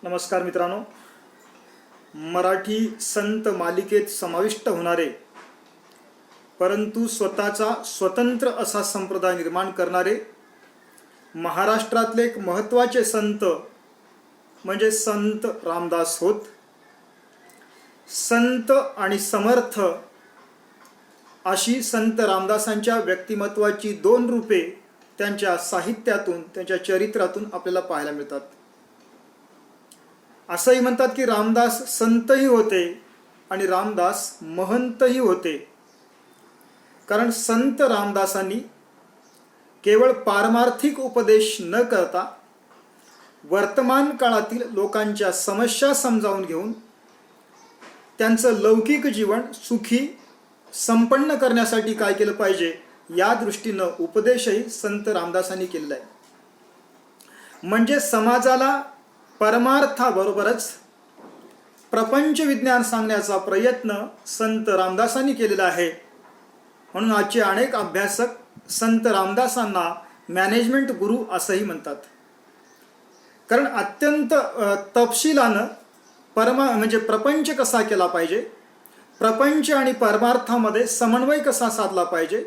नमस्कार मित्रांनो, मराठी संत मालिकेत समाविष्ट होणारे परंतु स्वतःचा स्वतंत्र असा संप्रदाय निर्माण करणारे महाराष्ट्रातले एक महत्त्वाचे संत म्हणजे संत रामदास होत. संत आणि समर्थ अशी संत रामदासांच्या व्यक्तिमत्वाची दोन रूपे त्यांच्या साहित्यातून, त्यांच्या चरित्रातून आपल्याला पाहायला मिळतात. असंही म्हणतात की रामदास संतही होते आणि रामदास महंतही होते. कारण संत रामदासांनी केवळ पारमार्थिक उपदेश न करता वर्तमान काळातील लोकांच्या समस्या समजावून घेऊन त्यांचं लौकिक जीवन सुखी संपन्न करण्यासाठी काय केलं पाहिजे या दृष्टीनं उपदेशही संत रामदासांनी केलेला आहे. म्हणजे समाजाला परमार्थाबरोबरच प्रपंच विज्ञान सांगण्याचा प्रयत्न संत रामदासांनी केलेला आहे. म्हणून आजचे अनेक अभ्यासक संत रामदासांना मॅनेजमेंट गुरु असंही म्हणतात. कारण अत्यंत तपशिलानं म्हणजे प्रपंच कसा केला पाहिजे, प्रपंच आणि परमार्थामध्ये समन्वय कसा साधला पाहिजे,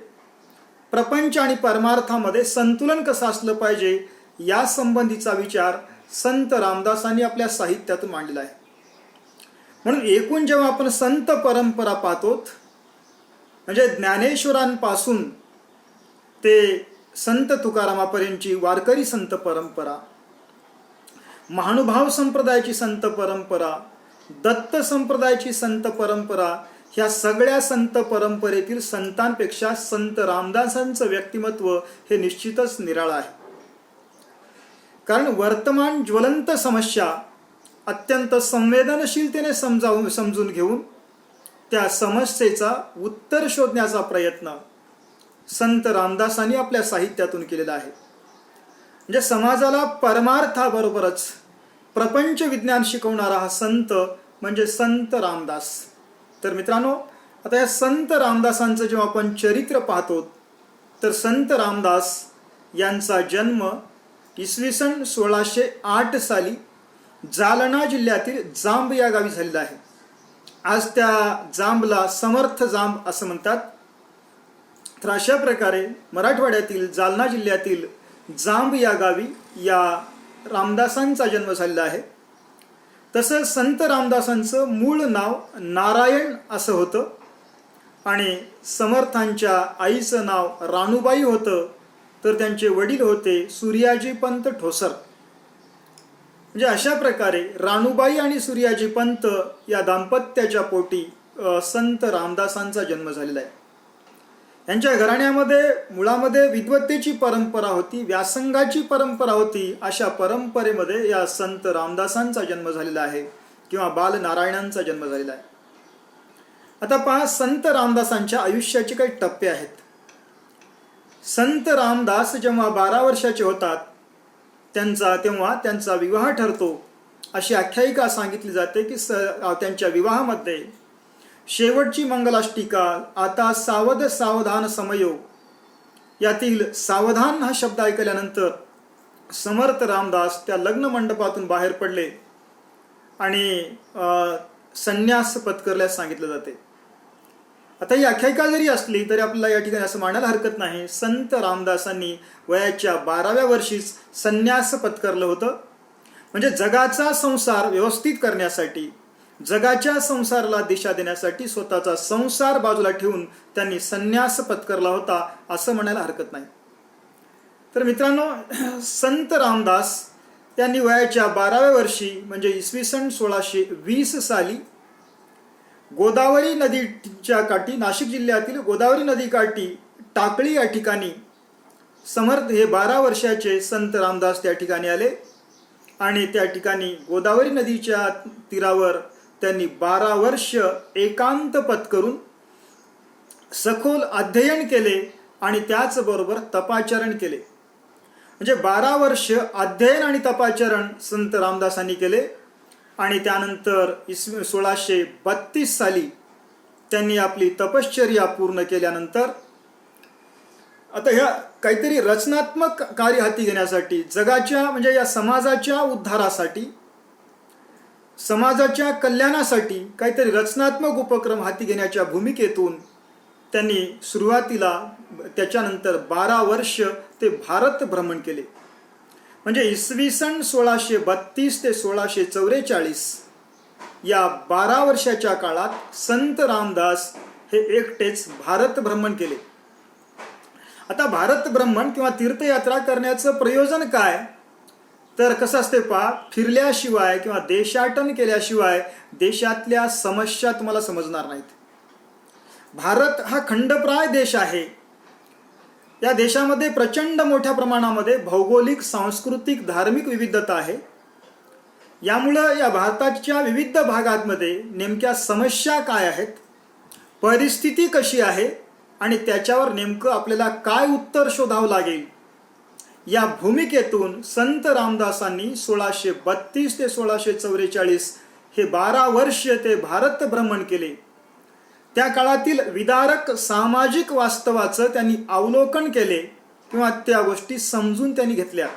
प्रपंच आणि परमार्थामध्ये संतुलन कसं असलं पाहिजे या संबंधीचा विचार संत रामदासांनी आपल्या साहित्यातून मांडलेला आहे. म्हणून एकूण जेव्हा आपण संत परंपरा पाहतो, म्हणजे ज्ञानेश्वरांपासून ते संत तुकारामापर्यंतची वारकरी संत परंपरा, महानुभाव संप्रदायाची संत परंपरा, दत्त संप्रदायाची संत परंपरा, ह्या सगळ्या संत परंपरेतील संतांपेक्षा संत रामदासांचं व्यक्तिमत्व हे निश्चितच निराळं आहे. कारण वर्तमान ज्वलंत समस्या अत्यंत संवेदनशीलतेने समजून घेऊन त्या समस्येचा उत्तर शोधण्याचा प्रयत्न संत रामदासांनी आपल्या साहित्यातून केलेला आहे. म्हणजे समाजाला परमार्थाबरोबरच प्रपंच विज्ञान शिकवणारा हा संत म्हणजे संत रामदास. तर मित्रांनो, आता या संत रामदासांचं जेव्हा आपण चरित्र पाहतो तर संत रामदास यांचा जन्म इसवी सन 1608 साली जालना जिल्ह्यातील जांब या गावी झालेला आहे. आज त्या जांबला समर्थ जांब असं म्हणतात. तर अशा प्रकारे मराठवाड्यातील जालना जिल्ह्यातील जांब या गावी या रामदासांचा जन्म झालेला आहे. तसं संत रामदासांचं मूळ नाव नारायण असं होतं आणि समर्थांच्या आईचं नाव राणूबाई होतं. तर त्यांचे वडील होते सूर्याजी पंत ठोसर. म्हणजे अशा प्रकारे राणूबाई आणि सूर्याजी पंत या दाम्पत्याच्या पोटी संत रामदासांचा जन्म झालेला आहे. यांच्या घराण्यामध्ये मुळामध्ये विद्वत्तेची परंपरा होती, व्यासंगाची परंपरा होती. अशा परंपरेमध्ये या संत रामदासांचा जन्म झालेला आहे किंवा बालनारायणांचा जन्म झालेला आहे. आता पहा, संत रामदासांच्या आयुष्याचे काही टप्पे आहेत. संत रामदास जेव्हा 12 वर्षाचे होतात तेव्हा त्यांचा विवाह ठरतो. अशी आख्यायिका सांगितली जाते की त्यांच्या विवाहामध्ये शेवटची मंगलाष्टिका आता सावध सावधान समयो यातील सावधान हा शब्द ऐकल्यानंतर समर्थ रामदास त्या लग्न मंडपातून बाहेर पडले आणि संन्यास पत्करल्यास सांगितलं जाते. आता ही आख्यायिका जरी असली तरी आपल्याला या ठिकाणी असं मानायला हरकत नाही, संत रामदासांनी वयाच्या 12व्या वर्षीच संन्यास पत्करलं होतं. म्हणजे जगाचा संसार व्यवस्थित करण्यासाठी, जगाच्या संसाराला दिशा देण्यासाठी स्वतःचा संसार बाजूला ठेवून त्यांनी संन्यास पत्करला होता असं म्हणायला हरकत नाही. तर मित्रांनो, संत रामदास यांनी वयाच्या 12व्या वर्षी म्हणजे इसवी सन 1620 साली गोदावरी नदीच्या काठी, नाशिक जिल्ह्यातील गोदावरी नदी काठी टाकळी या ठिकाणी समर्थ हे 12 वर्षाचे संत रामदास त्या ठिकाणी आले आणि त्या ठिकाणी गोदावरी नदीच्या तीरावर त्यांनी 12 वर्ष एकांत पत्करून सखोल अध्ययन केले आणि त्याचबरोबर तपाचरण केले. म्हणजे 12 वर्ष अध्ययन आणि तपाचरण संत रामदासांनी केले आणि त्यानंतर इसवी 1632 साली त्यांनी आपली तपश्चर्या पूर्ण केल्यानंतर आता ह्या काहीतरी रचनात्मक कार्य हाती घेण्यासाठी, जगाच्या म्हणजे या समाजाच्या उद्धारासाठी समाजाच्या कल्याणासाठी काहीतरी रचनात्मक उपक्रम हाती घेण्याच्या भूमिकेतून त्यांनी सुरुवातीला त्याच्यानंतर 12 वर्ष ते भारत भ्रमण केले. म्हणजे इसवी सन 1632 ते 1644 या 12 वर्षाच्या काळात संत रामदास हे एकटेच भारत भ्रमण केले. आता भारत भ्रमण किंवा तीर्थयात्रा करण्याचं प्रयोजन काय, तर कसं असते पहा, फिरल्याशिवाय किंवा देशाटन केल्याशिवाय देशातल्या समस्या तुम्हाला समजणार नाहीत. भारत हा खंडप्राय देश आहे. या देशामध्ये प्रचंड मोठ्या प्रमाणामध्ये भौगोलिक, सांस्कृतिक, धार्मिक विविधता आहे. यामुळं या भारताच्या विविध भागांमध्ये नेमक्या समस्या काय आहेत, परिस्थिती कशी आहे आणि त्याच्यावर नेमकं आपल्याला काय उत्तर शोधावं लागेल, या भूमिकेतून संत रामदासांनी 1632 ते 1644 हे 12 वर्ष ते भारत भ्रमण केले. त्या काळातील विदारक सामाजिक वास्तवाचं त्यांनी अवलोकन केले किंवा त्या गोष्टी समजून त्यांनी घेतल्या.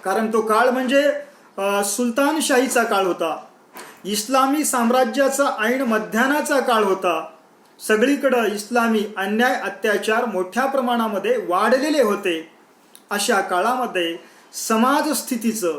कारण तो काळ म्हणजे सुलतानशाहीचा काळ होता. इस्लामी साम्राज्याचा ऐन मध्यानाचा काळ होता. सगळीकडं इस्लामी अन्याय अत्याचार मोठ्या प्रमाणामध्ये वाढलेले होते. अशा काळामध्ये समाजस्थितीचं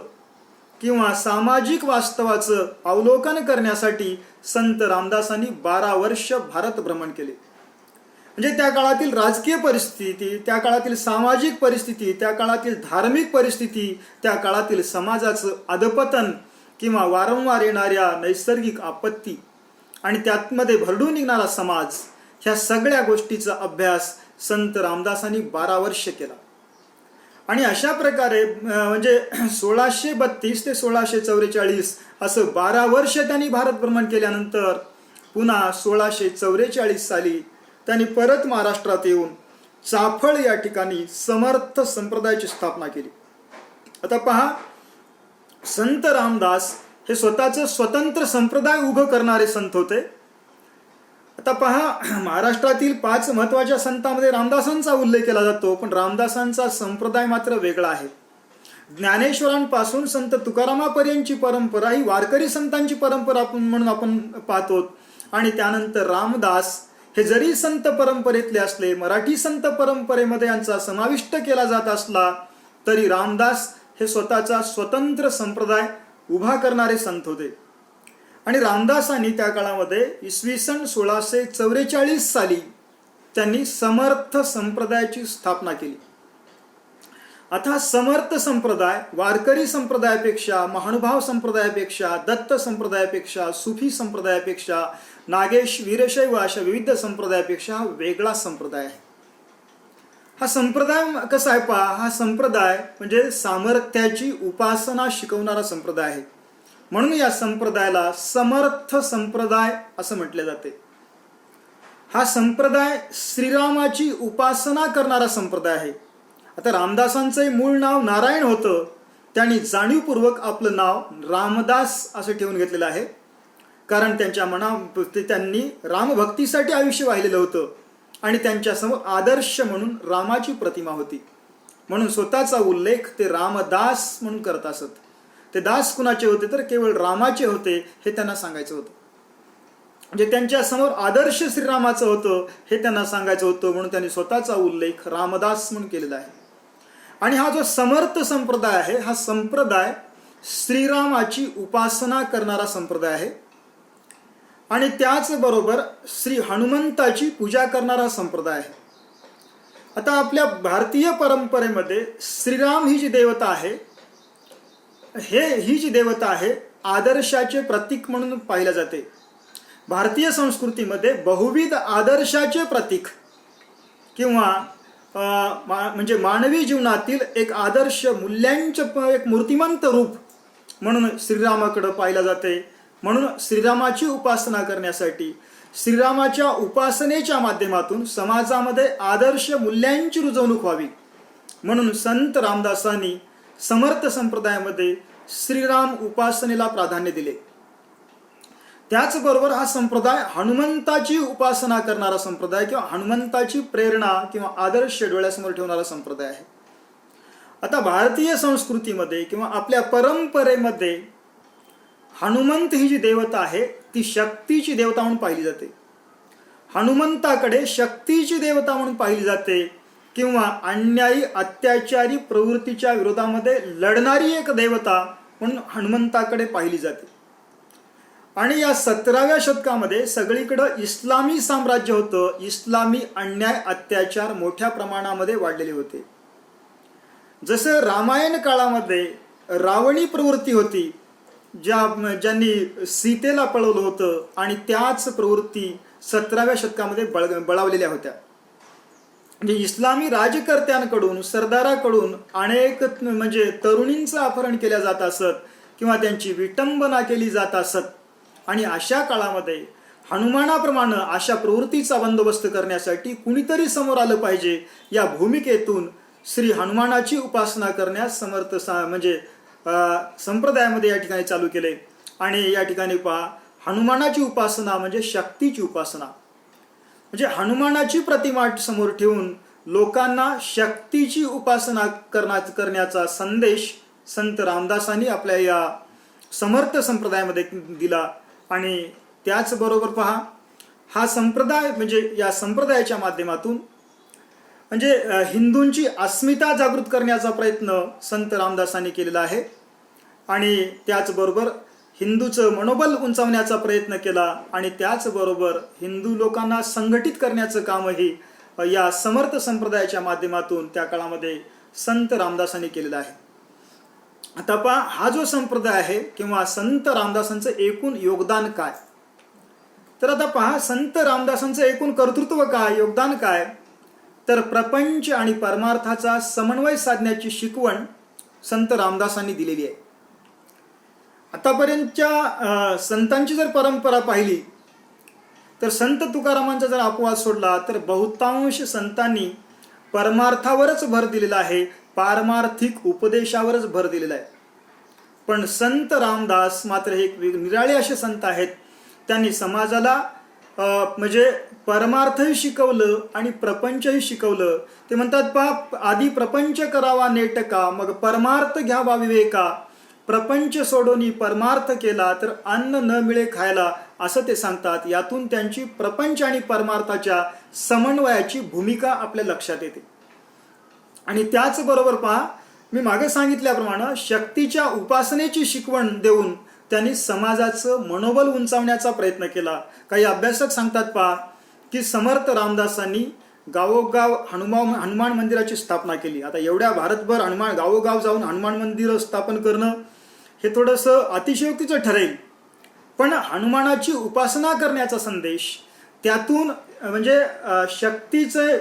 किंवा सामाजिक वास्तवाचं अवलोकन करण्यासाठी संत रामदासांनी 12 वर्ष भारत भ्रमण केले. म्हणजे त्या काळातील राजकीय परिस्थिती, त्या काळातील सामाजिक परिस्थिती, त्या काळातील धार्मिक परिस्थिती, त्या काळातील समाजाचं अधपतन किंवा वारंवार येणाऱ्या नैसर्गिक आपत्ती आणि त्यातमध्ये भरडून निघणारा समाज, ह्या सगळ्या गोष्टीचा अभ्यास संत रामदासांनी 12 वर्ष केला. आणि अशा प्रकारे म्हणजे 1632 ते 1644 असं 12 वर्ष त्यांनी भारत भ्रमण केल्यानंतर पुन्हा 1644 साली त्यांनी परत महाराष्ट्रात येऊन चाफळ या ठिकाणी समर्थ संप्रदायाची स्थापना केली. आता पहा, संत रामदास हे स्वतःचं स्वतंत्र संप्रदाय उभं करणारे संत होते. आता पहा, महाराष्ट्रातील 5 महत्त्वाच्या संतांमध्ये रामदासांचा उल्लेख केला जातो, पण रामदासांचा संप्रदाय मात्र वेगळा आहे. ज्ञानेश्वरांपासून संत तुकारामापर्यंतची परंपरा ही वारकरी संतांची परंपरा म्हणून आपण पाहतो. आणि त्यानंतर रामदास हे जरी संत परंपरेतले असले, मराठी संत परंपरेमध्ये यांचा समाविष्ट केला जात असला, तरी रामदास हे स्वतःचा स्वतंत्र संप्रदाय उभा करणारे संत होते. आणि रामदासांनी त्या काळामध्ये इसवी सन 1644 साली त्यांनी समर्थ संप्रदायाची स्थापना केली. आता समर्थ संप्रदाय वारकरी संप्रदायापेक्षा, महानुभाव संप्रदायापेक्षा, दत्त संप्रदायापेक्षा, सुफी संप्रदायापेक्षा, नागेश, वीरशैव अशा विविध संप्रदायापेक्षा वेगळा संप्रदाय आहे. हा संप्रदाय कसा आहे पहा, हा संप्रदाय म्हणजे सामर्थ्याची उपासना शिकवणारा संप्रदाय आहे. म्हणून या संप्रदायाला समर्थ संप्रदाय असं म्हटले जाते. हा संप्रदाय श्रीरामाची उपासना करणारा संप्रदाय आहे. आता रामदासांचे मूळ नाव नारायण होतं. त्यांनी जाणीवपूर्वक आपलं नाव रामदास असं ठेवून घेतलेलं आहे. कारण त्यांच्या त्यांनी रामभक्तीसाठी आयुष्य वाहिलेलं होतं आणि त्यांच्यासमोर आदर्श म्हणून रामाची प्रतिमा होती. म्हणून स्वतःचा उल्लेख ते रामदास म्हणून करत असत. ते दास कुणाचे होते, तर केवळ रामाचे होते हे त्यांना सांगायचं होतं. म्हणजे त्यांच्या समोर आदर्श श्रीरामाचं होतं हे त्यांना सांगायचं होतं, म्हणून त्यांनी स्वतःचा उल्लेख रामदास म्हणून केलेला आहे. आणि हा जो समर्थ संप्रदाय आहे, हा संप्रदाय श्रीरामाची उपासना करणारा संप्रदाय आहे. आणि त्याचबरोबर श्री हनुमंताची पूजा करणारा संप्रदाय आहे. आता आपल्या भारतीय परंपरेमध्ये श्रीराम ही जी देवता आहे, ही जी देवता आहे आदर्शाचे प्रतीक म्हणून पाहिल्या जाते. भारतीय संस्कृतीमध्ये बहुविध आदर्शाचे प्रतीक किंवा म्हणजे मानवी जीवनातील एक आदर्श मूल्यांचं एक मूर्तिमंत रूप म्हणून श्रीरामाकडे पाहिलं जाते. म्हणून श्रीरामाची उपासना करण्यासाठी श्रीरामाच्या उपासनेच्या माध्यमातून समाजामध्ये आदर्श मूल्यांची रुजवणूक व्हावी म्हणून संत रामदासांनी समर्थ संप्रदायामध्ये श्रीराम उपासनेला प्राधान्य दिले. त्याचबरोबर हा संप्रदाय हनुमंताची उपासना करणारा संप्रदाय किंवा हनुमंताची प्रेरणा किंवा आदर्श डोळ्यासमोर ठेवणारा संप्रदाय आहे. आता भारतीय संस्कृतीमध्ये किंवा आपल्या परंपरेमध्ये हनुमंत ही जी देवता आहे ती शक्तीची देवता म्हणून पाहिली जाते. हनुमंताकडे शक्तीची देवता म्हणून पाहिली जाते किंवा अन्यायी अत्याचारी प्रवृत्तीच्या विरोधामध्ये लढणारी एक देवता म्हणून हनुमंताकडे पाहिली जाते. आणि या 17व्या शतकामध्ये सगळीकडं इस्लामी साम्राज्य होतं. इस्लामी अन्याय अत्याचार मोठ्या प्रमाणामध्ये वाढलेले होते. जसं रामायण काळामध्ये रावणी प्रवृत्ती होती, ज्यांनी सीतेला पळवलं होतं आणि त्याच प्रवृत्ती 17व्या शतकामध्ये बळावलेल्या होत्या. म्हणजे इस्लामी राजकर्त्यांकडून सरदाराकडून अनेक म्हणजे तरुणींचं अपहरण केल्या जात असत किंवा त्यांची विटंबना केली जात असत. आणि अशा काळामध्ये हनुमानाप्रमाणे अशा प्रवृत्तीचा बंदोबस्त करण्यासाठी कुणीतरी समोर आलं पाहिजे. या भूमिकेतून श्री हनुमानाची उपासना करण्यास समर्थ म्हणजे संप्रदायामध्ये या ठिकाणी चालू केले. आणि या ठिकाणी पहा, हनुमानाची उपासना म्हणजे शक्तीची उपासना. म्हणजे हनुमानाची प्रतिमा समोर ठेवून लोकांना शक्तीची उपासना करण्याचा संदेश संत रामदासांनी आपल्या या समर्थ संप्रदायामध्ये दिला. आणि त्याचबरोबर पहा, हा संप्रदाय म्हणजे या संप्रदायाच्या माध्यमातून म्हणजे हिंदूंची अस्मिता जागृत करण्याचा प्रयत्न संत रामदासांनी केलेला आहे. आणि त्याचबरोबर हिंदूचं मनोबल उंचावण्याचा प्रयत्न केला. आणि त्याचबरोबर हिंदू लोकांना संघटित करण्याचं कामही या समर्थ संप्रदायाच्या माध्यमातून त्या काळामध्ये संत रामदासांनी केलेलं आहे. आता पहा, हा जो संप्रदाय आहे किंवा संत रामदासांचं एकूण योगदान काय, तर आता पहा, संत रामदासांचं एकूण कर्तृत्व काय, योगदान काय, तर प्रपंच आणि परमार्थाचा समन्वय साधण्याची शिकवण संत रामदासांनी दिलेली आहे. आतापर्यंतच्या संतांची जर परंपरा पाहिली तर संत तुकारामांचा जर अपवाद सोडला तर बहुतांश संतांनी परमार्थावरच भर दिलेला आहे, पारमार्थिक उपदेशावरच भर दिलेला आहे. पण संत रामदास मात्र हे निराळे असे संत आहेत. त्यांनी समाजाला म्हणजे परमार्थही शिकवलं आणि प्रपंचही शिकवलं. ते म्हणतात पहा, आधी प्रपंच करावा नेटका, मग परमार्थ घ्यावा विवेका. प्रपंच सोडोनी परमार्थ केला तर अन्न न मिळे खायला, असं ते सांगतात. यातून त्यांची प्रपंच आणि परमार्थाच्या समन्वयाची भूमिका आपल्या लक्षात येते. आणि त्याचबरोबर पहा, मी मागे सांगितल्याप्रमाणे शक्तीच्या उपासनेची शिकवण देऊन त्यांनी समाजाचं मनोबल उंचावण्याचा प्रयत्न केला. काही अभ्यासक सांगतात पहा की समर्थ रामदासांनी गावोगाव हनुमान मंदिराची स्थापना केली. आता एवढ्या भारतभर गावोगाव जाऊन हनुमान मंदिर स्थापन करणं हे थोडंसं अतिशयोक्तीचं ठरेल. पण हनुमानाची उपासना करण्याचा संदेश, त्यातून म्हणजे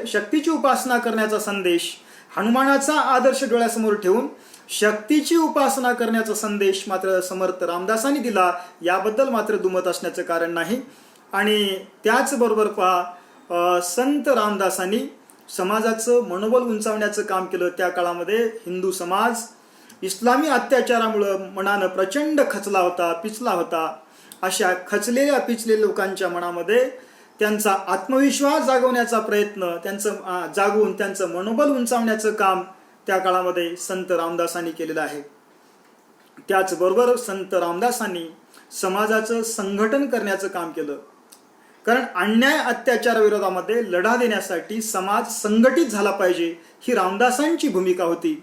शक्तीची उपासना करण्याचा संदेश, हनुमानाचा आदर्श डोळ्यासमोर ठेवून शक्तीची उपासना करण्याचा संदेश मात्र समर्थ रामदासांनी दिला. याबद्दल मात्र दुमत असण्याचं कारण नाही. आणि त्याचबरोबर पहा, संत रामदासांनी समाजाचं मनोबल उंचावण्याचं काम केलं. त्या काळामध्ये हिंदू समाज इस्लामी अत्याचारामुळं मनानं प्रचंड खचला होता, पिचला होता. अशा खचलेल्या पिचलेल्या लोकांच्या मनामध्ये त्यांचा आत्मविश्वास जागवण्याचा प्रयत्न, जागवून त्यांचं मनोबल उंचावण्याचं काम त्या काळामध्ये संत रामदासांनी केलेलं आहे. त्याचबरोबर संत रामदासांनी समाजाचं संघटन करण्याचं काम केलं. कारण अन्याय अत्याचाराविरोधामध्ये लढा देण्यासाठी समाज संघटित झाला पाहिजे, ही रामदासांची भूमिका होती.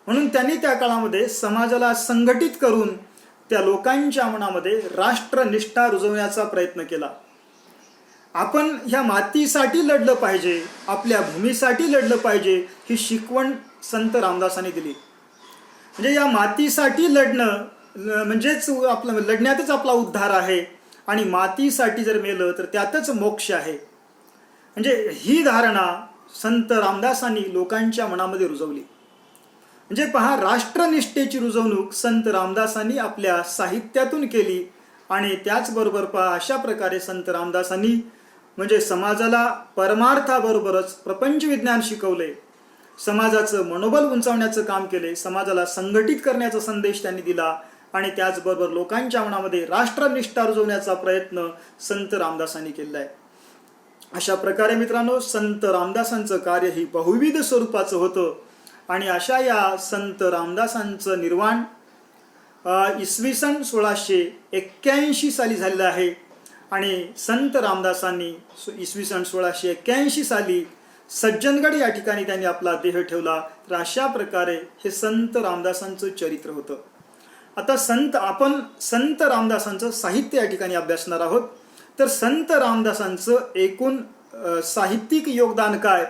म्हणून त्यांनी त्या काळामध्ये समाजाला संघटित करून त्या लोकांच्या मनामध्ये राष्ट्रनिष्ठा रुजवण्याचा प्रयत्न केला. आपण ह्या मातीसाठी लढलं पाहिजे, आपल्या भूमीसाठी लढलं पाहिजे, ही शिकवण संत रामदासांनी दिली. म्हणजे या मातीसाठी लढणं म्हणजेच आपलं लढण्यातच आपला उद्धार आहे. आणि मातीसाठी जर मेलं तर त्यातच मोक्ष आहे. म्हणजे ही धारणा संत रामदासांनी लोकांच्या मनामध्ये रुजवली. म्हणजे पहा, राष्ट्रनिष्ठेची रुजवणूक संत रामदासांनी आपल्या साहित्यातून केली. आणि त्याचबरोबर पहा, अशा प्रकारे संत रामदासांनी म्हणजे समाजाला परमार्थाबरोबरच प्रपंच विज्ञान शिकवले, समाजाचं मनोबल उंचावण्याचं काम केले, समाजाला संघटित करण्याचा संदेश त्यांनी दिला. आणि त्याचबरोबर लोकांच्या मनामध्ये राष्ट्रनिष्ठा रुजवण्याचा प्रयत्न संत रामदासांनी केलेला आहे. अशा प्रकारे मित्रांनो, संत रामदासांचं कार्य ही बहुविध स्वरूपाचं होतं. आणि अशा या संत रामदासांचं निर्वाण इसवी सन 1681 साली झालेलं आहे आणि संत रामदासांनी इसवी सन 1681 साली सज्जनगड या ठिकाणी त्यांनी आपला देह ठेवला. तर अशा प्रकारे हे संत रामदासांचं चरित्र होतं. आता आपण संत रामदासांचं साहित्य या ठिकाणी अभ्यासणार आहोत. तर संत रामदासांचं एकूण साहित्यिक योगदान काय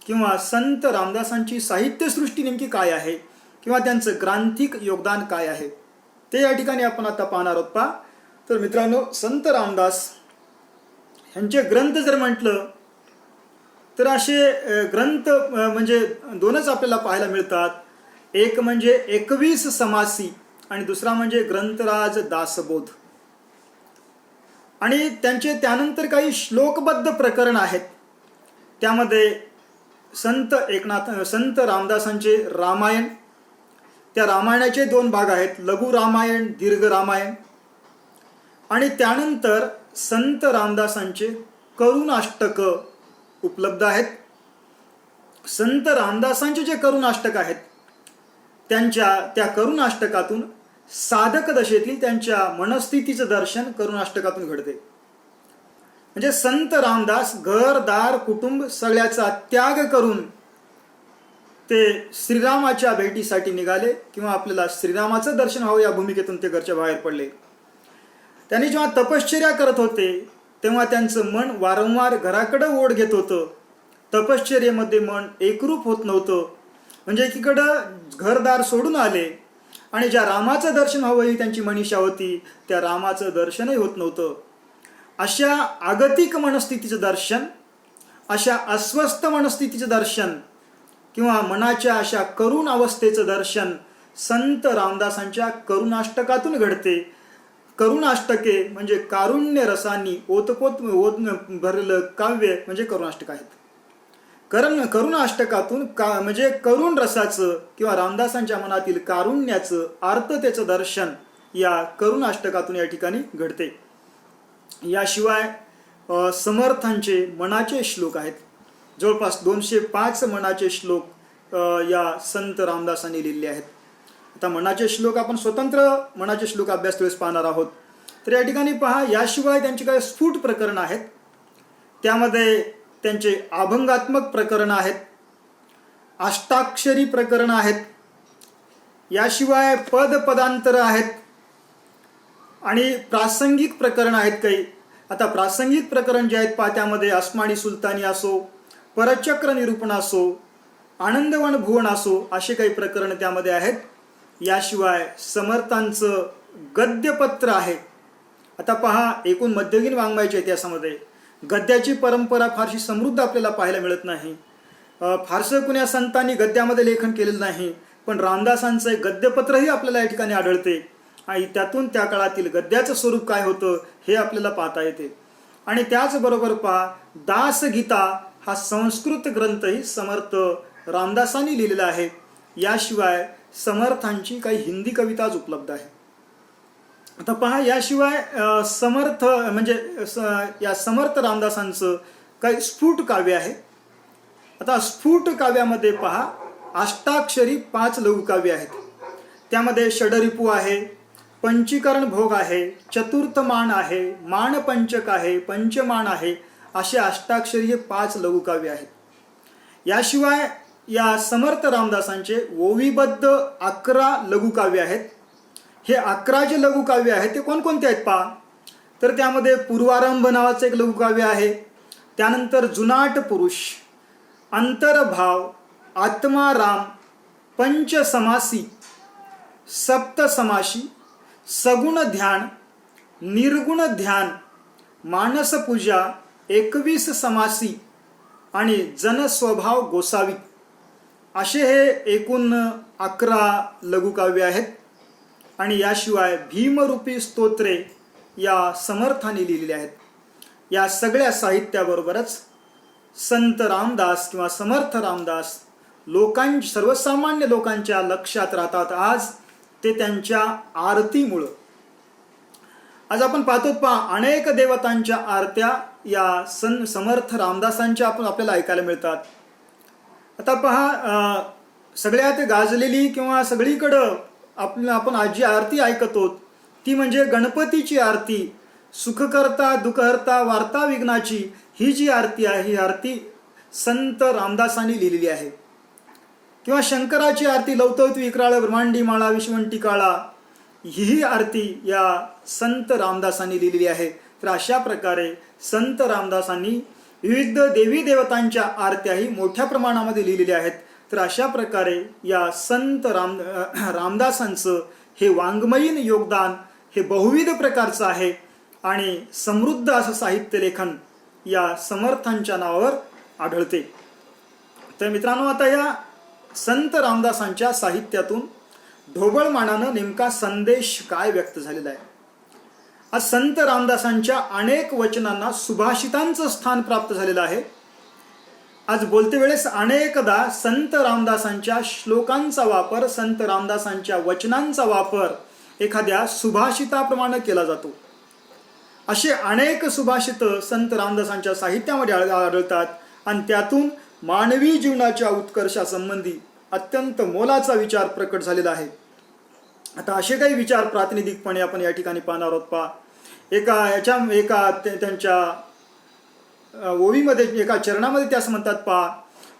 किंवा संत रामदासांची साहित्यसृष्टी नेमकी काय आहे किंवा त्यांचं ग्रांथिक योगदान काय आहे ते या ठिकाणी आपण आता पाहणार आहोत. पहा, तर मित्रांनो, संत रामदास यांचे ग्रंथ जर म्हटलं तर असे ग्रंथ म्हणजे दोनच आपल्याला पाहायला मिळतात. एक म्हणजे 21 समासी आणि दुसरा म्हणजे ग्रंथराज दासबोध. आणि त्यांचे त्यानंतर काही श्लोकबद्ध प्रकरण आहेत. त्यामध्ये संत रामदासांचे रामायण, त्या रामायणाचे 2 भाग आहेत, लघु रामायण, दीर्घ रामायण. आणि त्यानंतर संत रामदासांचे करुणाष्टक उपलब्ध आहेत. संत रामदासांचे जे करुणाष्टक आहेत त्या करुणाष्टकातून साधक दशेतील त्यांच्या मनस्थितीचं दर्शन करुणाष्टकातून घडते. म्हणजे संत रामदास घरदार कुटुंब सगळ्याचा त्याग करून ते श्रीरामाच्या भेटीसाठी निघाले किंवा आपल्याला श्रीरामाचं दर्शन व्हावं या भूमिकेतून ते घरच्या बाहेर पडले. त्यांनी जेव्हा तपश्चर्या करत होते तेव्हा त्यांचं मन वारंवार घराकडे ओढ घेत होतं. तपश्चर्येमध्ये मन एकरूप होत नव्हतं. म्हणजे एकीकडं घरदार सोडून आले आणि ज्या रामाचं दर्शन व्हावं ही त्यांची मनीषा होती त्या रामाचं दर्शनही होत नव्हतं. अशा आगतिक मनस्थितीचं दर्शन, अशा अस्वस्थ मनस्थितीचं दर्शन किंवा मनाच्या अशा करुण अवस्थेचं दर्शन संत रामदासांच्या करुणाष्टकातून घडते. करुणाष्टके म्हणजे कारुण्य रसांनी ओतपोत भरलेलं काव्य म्हणजे करुणाष्टक आहेत. करुणाष्टकातून म्हणजे करुण रसाचं किंवा रामदासांच्या मनातील कारुण्याचं आर्ततेचं दर्शन या करुणाष्टकातून या ठिकाणी घडते. याशिवाय समर्थांचे मनाचे श्लोक आहेत. जवळपास 205 मनाचे श्लोक या संत रामदासांनी लिहिले आहेत. आता मनाचे श्लोक आपण स्वतंत्र मनाचे श्लोक अभ्यास वेळेस पाहणार आहोत. तर या ठिकाणी पहा, याशिवाय त्यांची काही स्फुट प्रकरण आहेत. त्यामध्ये त्यांचे अभंगात्मक प्रकरण आहेत, अष्टाक्षरी प्रकरण आहेत, याशिवाय पदांतर आहेत आणि प्रासंगिक प्रकरण आहेत काही. आता प्रासंगिक प्रकरण जे आहेत पहा, त्यामध्ये अस्मानी सुलतानी असो, परचक्र निरूपण असो, आनंदवन भुवन असो, असे काही प्रकरण त्यामध्ये आहेत. याशिवाय समर्थांचं गद्यपत्र आहे. आता पहा, एकूण मध्ययुगीन वाङ्मयाच्या इतिहासामध्ये गद्याची परंपरा फारशी समृद्ध आपल्याला पाहायला मिळत नाही. फारसं कुण्या संतांनी गद्यामध्ये लेखन केलेलं नाही. पण रामदासांचं एक गद्यपत्रही आपल्याला या ठिकाणी आढळते आणि त्यातून त्या काळातील गद्याचं स्वरूप काय होतं हे आपल्याला पाहता येते. आणि त्याचबरोबर पहा, दासगीता हा संस्कृत ग्रंथही समर्थ रामदासांनी लिहिलेला आहे. याशिवाय समर्थांची काही हिंदी कविताच उपलब्ध आहे. आता पहा, याशिवाय समर्थ म्हणजे या समर्थ रामदासांचं काही स्फुट काव्य आहे. आता स्फुट काव्यामध्ये पहा, अष्टाक्षरी 5 लघुकाव्य आहेत. त्यामध्ये षडरिपू आहे, पंचीकरण भोग आहे, चतुर्थमान आहे, मानपंचक आहे, पंचमान आहे, असे अष्टाक्षरी 5 लघुकाव्य आहेत. याशिवाय या समर्थ रामदासांचे ओवीबद्ध 11 लघुकाव्य आहेत. हे 11 जे लघुकाव्य आहेत ते कोणकोणते आहेत पहा, तर त्यामध्ये पूर्वारंभ नावाचं एक लघुकाव्य आहे. त्यानंतर जुनाट पुरुष, अंतरभाव, आत्माराम, पंचसमासी, सप्तसमासी, सगुण ध्यान, निर्गुण ध्यान, मानसपूजा, 21 समासी आणि जनस्वभाव गोसावी असे हे एकूण 11 लघुकाव्य आहेत. आणि याशिवाय भीमरूपी स्तोत्रे या समर्थाने लिहिलेले आहेत. या सगळ्या साहित्याबरोबरच संत रामदास किंवा समर्थ रामदास सर्वसामान्य लोकांच्या लक्षात राहतात आज ते त्यांच्या आरतीमुळं. आज आपण पाहतो पहा, अनेक देवतांच्या आरत्या या समर्थ रामदासांच्या आपल्याला ऐकायला मिळतात. आता पहा, सगळ्यात गाजलेली किंवा सगळीकडं आपण आजी आरती ऐकतो ती म्हणजे गणपतीची आरती, सुखकर्ता दुःखहर्ता वार्ता विघ्नाची, ही जी आरती आहे ही आरती संत रामदासांनी लिहिलेली आहे. किंवा शंकराची आरती लवतवत विक्राळ ब्रह्मांडी माळा विश्वंटी काळा, ही आरती या संत रामदासांनी लिहिलेली आहे. तर अशा प्रकारे संत रामदासांनी विविध देवी देवतांच्या आरत्याही मोठ्या प्रमाणामध्ये लिहिलेल्या आहेत. तर अशा प्रकारे या संत रामदासांचं हे वाङ्मयीन योगदान हे बहुविध प्रकारचं आहे आणि समृद्ध असं साहित्य लेखन या समर्थांच्या नावावर आढळते. तर मित्रांनो, आता या संत रामदासांच्या साहित्यातून ढोबळमानानं नेमका संदेश काय व्यक्त झालेला आहे. आज संत रामदासांच्या अनेक वचनांना सुभाषितांचं स्थान प्राप्त झालेलं आहे. आज बोलते वेळेस अनेकदा संत रामदासांच्या श्लोकांचा वापर, संत रामदासांच्या वचनांचा वापर एखाद्या सुभाषिताप्रमाणे केला जातो. असे अनेक सुभाषित संत रामदासांच्या साहित्यामध्ये आढळतात आणि त्यातून मानवी जीवनाच्या उत्कर्षासंबंधी अत्यंत मोलाचा विचार प्रकट झालेला आहे. आता असे काही विचार प्रातिनिधिकपणे आपण या ठिकाणी पाहणार आहोत. त्यांच्या ओवीमध्ये एका चरणामध्ये ते असं म्हणतात, पहा,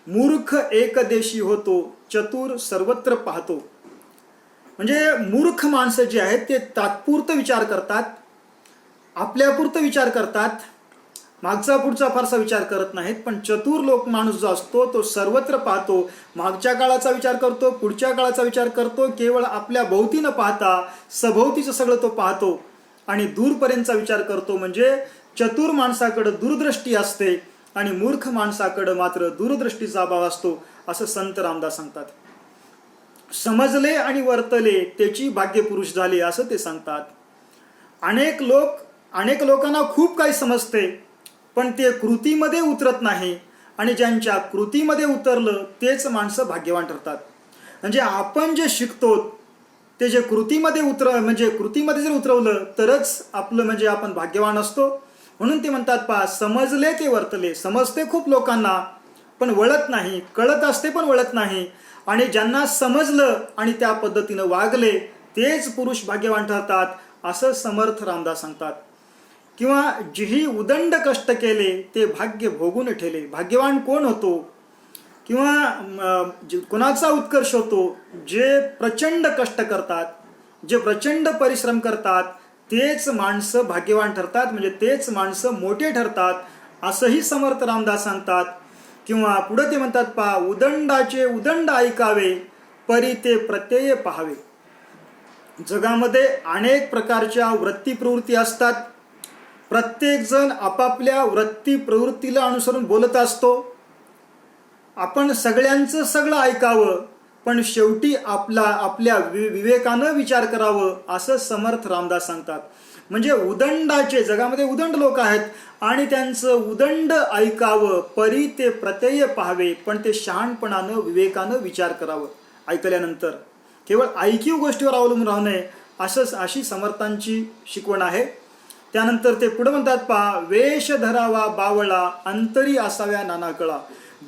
मूर्ख एकदेशी होतो, चतुर सर्वत्र पाहतो. म्हणजे मूर्ख माणसं जी आहेत ते तात्पुरतं विचार करतात, आपल्यापुरतं विचार करतात, मागचा पुढचा फारसा विचार करत नाहीत. पण चतुर लोक माणूस जो असतो तो सर्वत्र पाहतो, मागच्या काळाचा विचार करतो, पुढच्या काळाचा विचार करतो, केवळ आपल्या भोवती न पाहता सभोवतीचं सगळं तो पाहतो आणि दूरपर्यंतचा विचार करतो. म्हणजे चतुर माणसाकडे दूरदृष्टी असते आणि मूर्ख माणसाकडे मात्र दूरदृष्टीचा अभाव असतो, असं संत रामदास सांगतात. समजले आणि वर्तले त्याची भाग्यपुरुष झाले, असं ते सांगतात. अनेक लोकांना खूप काही समजते, पण ते कृतीमध्ये उतरत नाही आणि ज्यांच्या कृतीमध्ये उतरलं तेच माणसं भाग्यवान ठरतात. म्हणजे आपण जे शिकतो ते जे कृतीमध्ये कृतीमध्ये जर उतरवलं तरच आपलं म्हणजे आपण भाग्यवान असतो. म्हणून ते म्हणतात, पहा, समजले ते वर्तले. समजते खूप लोकांना पण वळत नाही, कळत असते पण वळत नाही. आणि ज्यांना समजलं आणि त्या पद्धतीनं वागले तेच पुरुष भाग्यवान ठरतात, असं समर्थ रामदास सांगतात. किंवा जिही उदंड कष्ट केले ते भाग्य भोगून ठेले. भाग्यवान कोण होतो किंवा कोणाचा उत्कर्ष होतो? जे प्रचंड कष्ट करतात, जे प्रचंड परिश्रम करतात तेच माणसं भाग्यवान ठरतात, म्हणजे तेच माणसं मोठे ठरतात, असंही समर्थ रामदास सांगतात. किंवा पुढे ते म्हणतात, पहा, उदंडाचे उदंड ऐकावे, परी ते प्रत्यय पाहावे. जगामध्ये अनेक प्रकारच्या वृत्ती प्रवृत्ती असतात. प्रत्येक जण आपापल्या वृत्ती प्रवृत्तीला अनुसरून बोलत असतो. आपण सगळ्यांचं सगळं ऐकावं, पण शेवटी आपल्या विवेकानं विचार करावं, असं समर्थ रामदास सांगतात. म्हणजे उदंडाचे, जगामध्ये उदंड लोक आहेत आणि त्यांचं उदंड ऐकावं, परी ते प्रत्यय पाहावे, पण ते शहाणपणानं विवेकानं विचार करावं. ऐकल्यानंतर केवळ ऐकीव गोष्टीवर अवलंबून राहू नये, अशी समर्थांची शिकवण आहे. त्यानंतर ते पुढे म्हणतात, पहा, वेश धरावा बावळा, अंतरी असाव्या नाना कळा.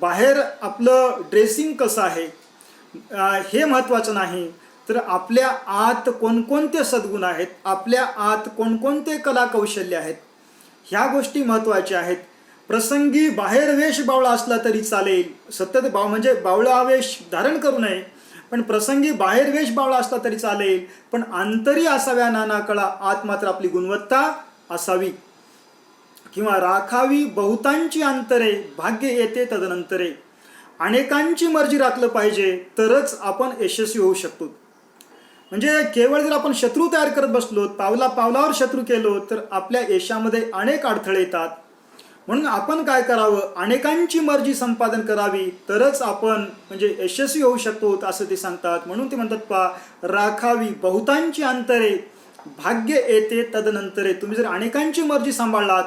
बाहेर आपलं ड्रेसिंग कसं आहे हे महत्त्वाचं नाही, तर आपल्या आत कोणकोणते सद्गुण आहेत, आपल्या आत कोणकोणते कला कौशल्य आहेत, ह्या गोष्टी महत्त्वाच्या आहेत. प्रसंगी बाहेर वेश बावळा असला तरी चालेल, सतत म्हणजे बावळा वेश धारण करू नये, पण प्रसंगी बाहेर वेश बावळा असला तरी चालेल, पण अंतरी असाव्या नाना कळा, आत मात्र आपली गुणवत्ता असावी. किंवा राखावी बहुतांची अंतरे, भाग्य येते तदनंतरे. अनेकांची मर्जी राखलं पाहिजे तरच आपण यशस्वी होऊ शकतो. म्हणजे केवळ जर आपण शत्रू तयार करत बसलो, पावलावर शत्रू केलो, तर आपल्या यशामध्ये अनेक अडथळे येतात. म्हणून आपण काय करावं, अनेकांची मर्जी संपादन करावी तरच आपण म्हणजे यशस्वी होऊ शकतो, असं ते सांगतात. म्हणून ते म्हणतात, पहा, राखावी बहुतांची अंतरे, भाग्य येते तदनंतरे. तुम्ही जर अनेकांची मर्जी सांभाळलात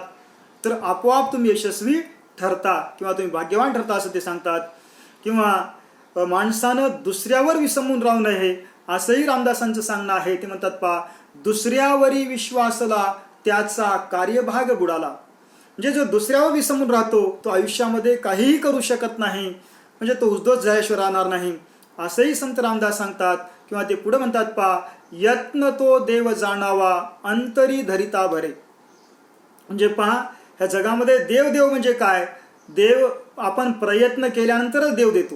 तर आपोआप तुम्ही यशस्वी ठरता किंवा तुम्ही भाग्यवान ठरता, असं ते सांगतात. किंवा माणसानं दुसऱ्यावर विसंबून राहू नये, असंही रामदासांचं सांगणं आहे. ते म्हणतात, पहा, दुसऱ्यावरी विश्वासला त्याचा कार्यभाग बुडाला. म्हणजे जो दुसऱ्यावर विसंबून राहतो तो आयुष्यामध्ये काहीही करू शकत नाही, म्हणजे तो उद्धत झाल्याशिवाय राहणार नाही, असंही संत रामदास सांगतात. किंवा ते पुढे म्हणतात पहा, यत्न तो देव जाणावा अंतरी धरिता भरे. म्हणजे पहा, ह्या जगामध्ये देव म्हणजे काय? देव आपण प्रयत्न केल्यानंतरच देव देतो.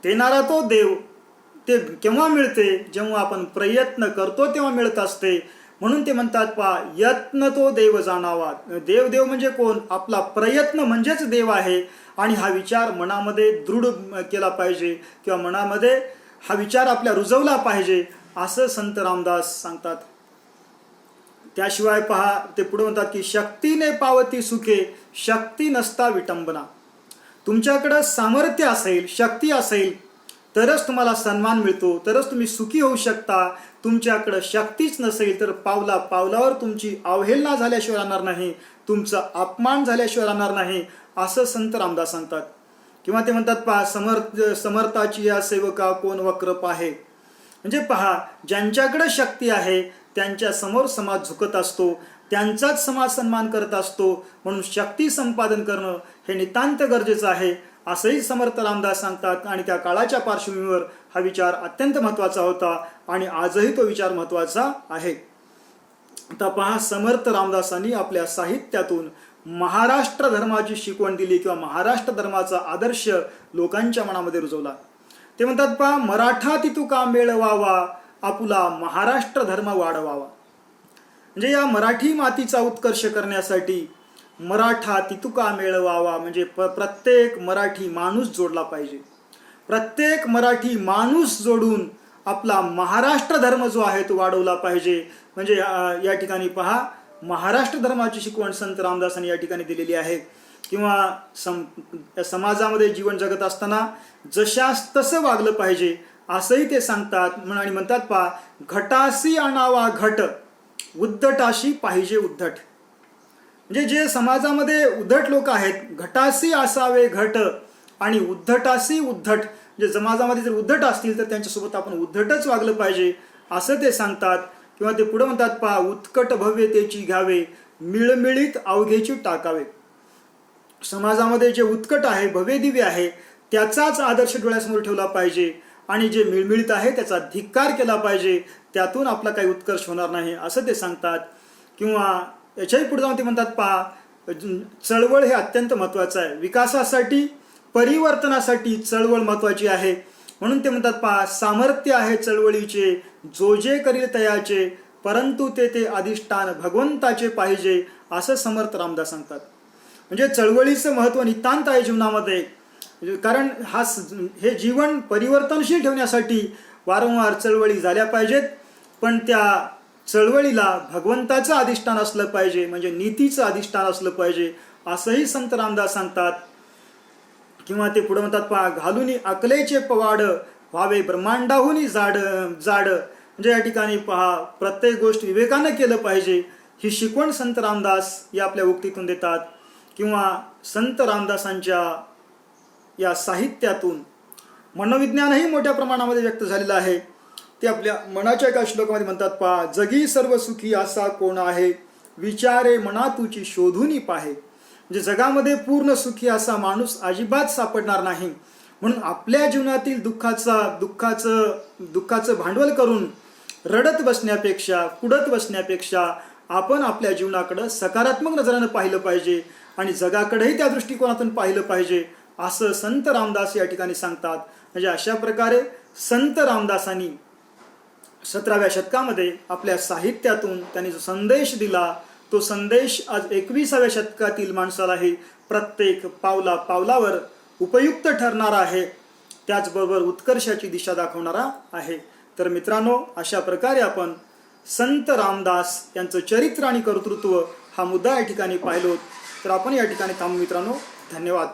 देणारा तो देव. ते केव्हा मिळते? जेव्हा आपण प्रयत्न करतो तेव्हा मिळत असते. म्हणून ते म्हणतात पहा, यत्न तो देव जाणावा. देव म्हणजे कोण? आपला प्रयत्न म्हणजेच देव आहे. आणि हा विचार मनामध्ये दृढ केला पाहिजे किंवा मनामध्ये हा विचार आपल्या रुजवला पाहिजे, असं संत रामदास सांगतात. त्याशिवाय पहा, ते पुढे म्हणतात की शक्तीने पावती सुखे, शक्ती नसता विटंबना. तुमच्याकडं सामर्थ्य असेल, शक्ती असेल, तरच तुम्हाला सन्मान मिळतो, तरच तुम्ही सुखी होऊ शकता. तुमच्याकडं शक्तीच नसेल तर पावला पावलावर तुमची अवहेलना झाल्याशिवाय राहणार नाही, तुमचा अपमान झाल्याशिवाय राहणार नाही, असं संत रामदास सांगतात. किंवा ते म्हणतात पहा, समर्थाची या सेवका कोण वक्र पाहे. म्हणजे पहा, ज्यांच्याकडे शक्ती आहे त्यांच्या समोर समाज झुकत असतो, त्यांचाच समाज सन्मान करत असतो. म्हणून शक्ती संपादन करणं हे नितांत गरजेचं आहे, असंही समर्थ रामदास सांगतात. आणि त्या काळाच्या पार्श्वभूमीवर हा विचार अत्यंत महत्त्वाचा होता आणि आजही तो विचार महत्त्वाचा आहे. आता पहा, समर्थ रामदासांनी आपल्या साहित्यातून महाराष्ट्र धर्माची शिकवण दिली किंवा महाराष्ट्र धर्माचा आदर्श लोकांच्या मनामध्ये रुजवला. ते म्हणतात पहा, मराठा तितुका मेळवावा, आपुला महाराष्ट्र धर्म वाढवावा. म्हणजे या मराठी मातीचा उत्कर्ष करण्यासाठी मराठा तितुका मेळवावा म्हणजे प्रत्येक मराठी माणूस जोडला पाहिजे. प्रत्येक मराठी माणूस जोडून आपला महाराष्ट्र धर्म जो आहे तो वाढवला पाहिजे. म्हणजे या ठिकाणी पहा, महाराष्ट्र धर्माची शिकवण संत रामदासांनी या ठिकाणी दिलेली आहे. किंवा समाजामध्ये जीवन जगत असताना जशास तसं वागलं पाहिजे, असंही ते सांगतात. आणि म्हणतात पहा, घटासी आणावा घट, उद्धटाशी पाहिजे उद्धट. म्हणजे जे समाजामध्ये उद्धट लोक आहेत, घटासी असावे घट आणि उद्धटासी उद्धट. म्हणजे समाजामध्ये जर उद्धट असतील तर त्यांच्यासोबत आपण उद्धटच वागलं पाहिजे, असं ते सांगतात. किंवा ते पुढे म्हणतात पहा, उत्कट भव्यतेची घ्यावे, मिळमिळीत अवघेची टाकावे. समाजामध्ये जे उत्कट आहे, भव्य दिव्य आहे, त्याचाच आदर्श डोळ्यासमोर ठेवला पाहिजे आणि जे मिळमिळीत आहे त्याचा धिक्कार केला पाहिजे. त्यातून आपला काही उत्कर्ष होणार नाही, असं ते सांगतात. किंवा याच्याही पुढे जाऊन ते म्हणतात पहा, चळवळ हे अत्यंत महत्त्वाचं आहे. विकासासाठी, परिवर्तनासाठी चळवळ महत्त्वाची आहे. म्हणून ते म्हणतात पहा, सामर्थ्य आहे चळवळीचे, जो जे करील तयाचे, परंतु ते अधिष्ठान भगवंताचे पाहिजे, असं समर्थ रामदास सांगतात. म्हणजे चळवळीचं महत्त्व नितांत आहे जीवनामध्ये. कारण हे जीवन परिवर्तनशील ठेवण्यासाठी वारंवार चळवळी झाल्या पाहिजेत. पण त्या चळवळीला भगवंताचं अधिष्ठान असलं पाहिजे, म्हणजे नीतीचं अधिष्ठान असलं पाहिजे, असंही संत रामदास सांगतात. किंवा ते पुढे म्हणतात पहा, घालूनी अकलेचे पवाड, व्हावे ब्रह्मांडाहून जाड. म्हणजे या ठिकाणी पहा, प्रत्येक गोष्ट विवेकानं केलं पाहिजे, ही शिकवण संत रामदास या आपल्या उक्तीतून देतात. किंवा संत रामदासांच्या या साहित्यातून मनोविज्ञानही मोठ्या प्रमाणामध्ये व्यक्त झालेलं आहे. ते आपल्या मनाच्या एका श्लोकामध्ये म्हणतात पहा, जगी सर्व सुखी असा कोण आहे, विचारे मना तुची शोधून पाहे. म्हणजे जगामध्ये पूर्ण सुखी असा माणूस अजिबात सापडणार नाही. म्हणून आपल्या जीवनातील दुःखाचं भांडवल करून रडत बसण्यापेक्षा, कुडत बसण्यापेक्षा आपण आपल्या जीवनाकडं सकारात्मक नजरानं पाहिलं पाहिजे आणि जगाकडेही त्या दृष्टिकोनातून पाहिलं पाहिजे, असं संत रामदास या ठिकाणी सांगतात. म्हणजे अशा प्रकारे संत रामदासांनी 17व्या शतकामध्ये आपल्या साहित्यातून त्यांनी जो संदेश दिला, तो संदेश आज 21व्या शतकातील माणसालाही प्रत्येक पावला पावलावर उपयुक्त ठरणारा आहे, त्याचबरोबर उत्कर्षाची दिशा दाखवणारा आहे. तर मित्रांनो, अशा प्रकारे आपण संत रामदास यांचं चरित्र आणि कर्तृत्व हा मुद्दा या ठिकाणी पाहिलो. तर आपण या ठिकाणी थांबू मित्रांनो. धन्यवाद.